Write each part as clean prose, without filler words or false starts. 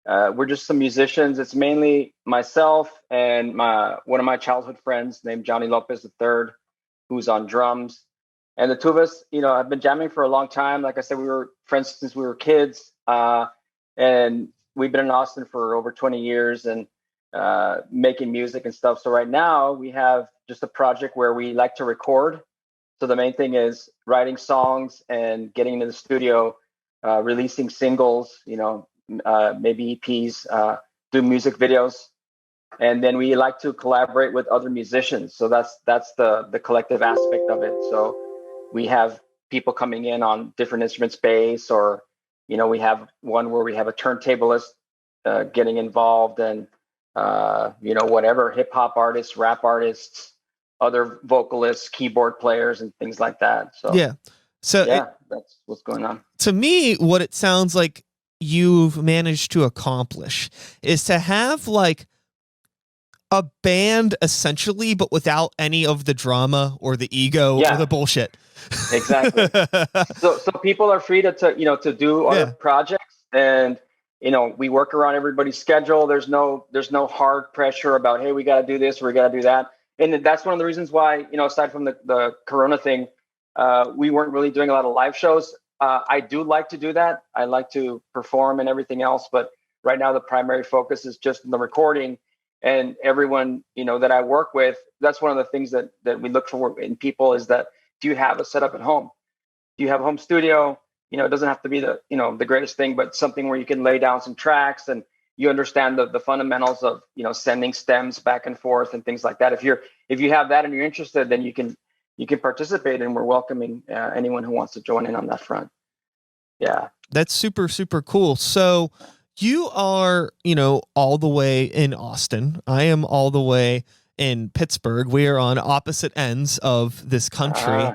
We're just some musicians. It's mainly myself and one of my childhood friends named Johnny Lopez III, who's on drums. And the two of us, I've been jamming for a long time. Like I said, we were friends since we were kids, and we've been in Austin for over 20 years and making music and stuff. So right now we have just a project where we like to record. So the main thing is writing songs and getting into the studio, releasing singles, maybe EPs, do music videos, and then we like to collaborate with other musicians. So that's the collective aspect of it. So we have people coming in on different instruments, bass, or we have one where we have a turntablist getting involved, and whatever, hip hop artists, rap artists, other vocalists, keyboard players, and things like that. So yeah, that's what's going on. To me, what it sounds like you've managed to accomplish is to have like a band essentially, but without any of the drama or the ego or the bullshit. Exactly. so people are free to do other projects, and we work around everybody's schedule. There's no hard pressure about, hey, we got to do this or we got to do that. And that's one of the reasons why, aside from the Corona thing, we weren't really doing a lot of live shows. I do like to do that. I like to perform and everything else, but right now the primary focus is just in the recording. And everyone, that I work with, that's one of the things that we look for in people is that, do you have a setup at home? Do you have a home studio? It doesn't have to be the greatest thing, but something where you can lay down some tracks and you understand the fundamentals of, sending stems back and forth and things like that. If you have that and you're interested, then you can participate, and we're welcoming anyone who wants to join in on that front. Yeah. That's super, super cool. So you are, all the way in Austin. I am all the way in Pittsburgh. We are on opposite ends of this country.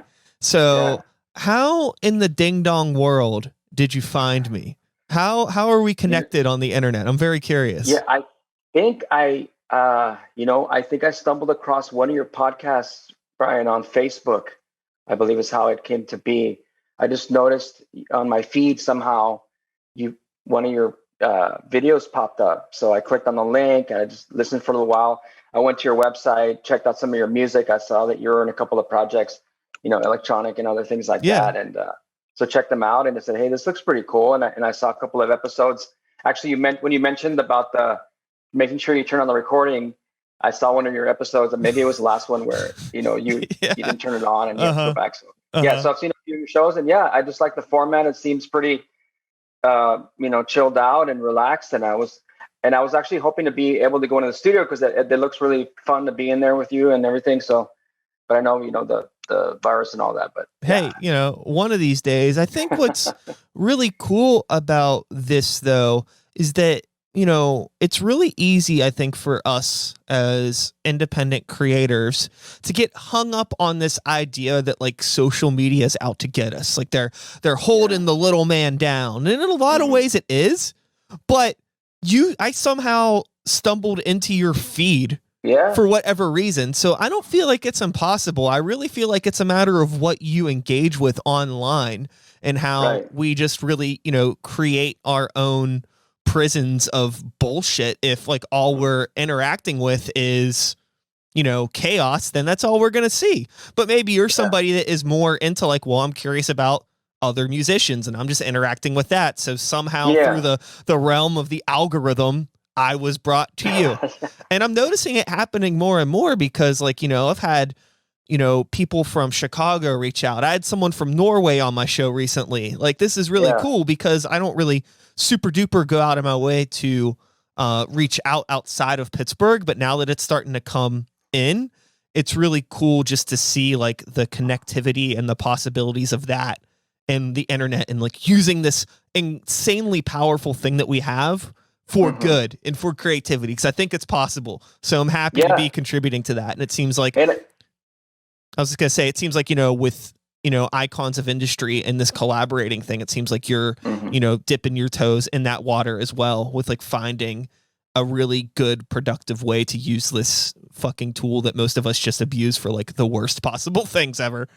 How in the ding dong world did you find me? How are we connected on the internet? I'm very curious. Yeah, I think I stumbled across one of your podcasts, Brian, on Facebook. I believe is how it came to be. I just noticed on my feed somehow one of your videos popped up. So I clicked on the link and I just listened for a little while. I went to your website, checked out some of your music. I saw that you're in a couple of projects, electronic and other things like that. And so checked them out and I said, hey, this looks pretty cool. And I saw a couple of episodes. Actually, when you mentioned about the making sure you turn on the recording, I saw one of your episodes, and maybe it was the last one where, you didn't turn it on and you have to go back. So so I've seen a few of your shows, and I just like the format. It seems pretty, chilled out and relaxed. And I was actually hoping to be able to go into the studio because it looks really fun to be in there with you and everything. So, but I know, the virus and all that, but hey, one of these days. I think what's really cool about this though is that, it's really easy, I think, for us as independent creators to get hung up on this idea that like social media is out to get us. Like they're holding the little man down. And in a lot of ways it is, but I somehow stumbled into your feed for whatever reason. So I don't feel like it's impossible. I really feel like it's a matter of what you engage with online and how we just really, create our own prisons of bullshit. If like all we're interacting with is, chaos, then that's all we're going to see. But maybe you're somebody that is more into like, well, I'm curious about other musicians and I'm just interacting with that. So somehow through the realm of the algorithm, I was brought to you. And I'm noticing it happening more and more because like, I've had, people from Chicago reach out. I had someone from Norway on my show recently. Like, this is really cool because I don't really super duper go out of my way to reach out outside of Pittsburgh. But now that it's starting to come in, it's really cool just to see like the connectivity and the possibilities of that and the internet and like using this insanely powerful thing that we have for good and for creativity. Because I think it's possible. So I'm happy to be contributing to that. And it seems like, I was just going to say, it seems like, with, icons of industry and this collaborating thing, it seems like you're, dipping your toes in that water as well with like finding a really good, productive way to use this fucking tool that most of us just abuse for like the worst possible things ever.